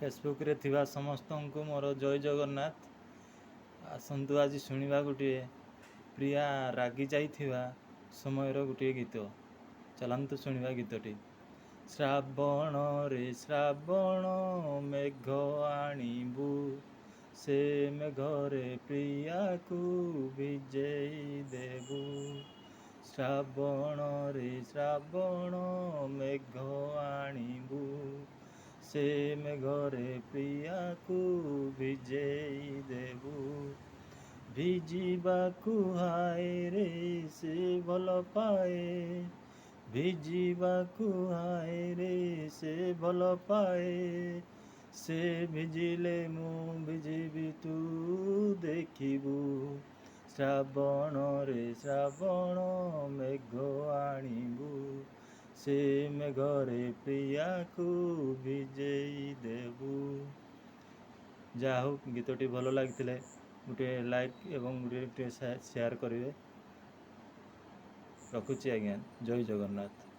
Facebook रे थिबा समस्तंकु मोर जय जगन्नाथ। आसंतु आज शुणिबा गोटे प्रिया रागी जाइथिबा समयर गोटे गीत। चलंतु शुणिबा गीतटी। श्रावण रे श्रावण मेघ आणिबु, से मेघरे प्रिया को विजयी देबु। श्रावण रे श्रावण मेघ आणिबु, से मेघरे प्रिया को विजयी देबु। भिजिबाकु हाय रे से भल पाए, भिजिबाकु हाय रे से भल पाए। से भिजिले मु भिजिबि तू देखिबु। श्रावण रे श्रावण मेघ आणिबु, से मेघरे प्रिया को विजयी देबु। जा हो गीतटी भल लगी गोटे लाइक एवं गोटे शेयर करेंगे। रखुची आज्ञा। जय जगन्नाथ।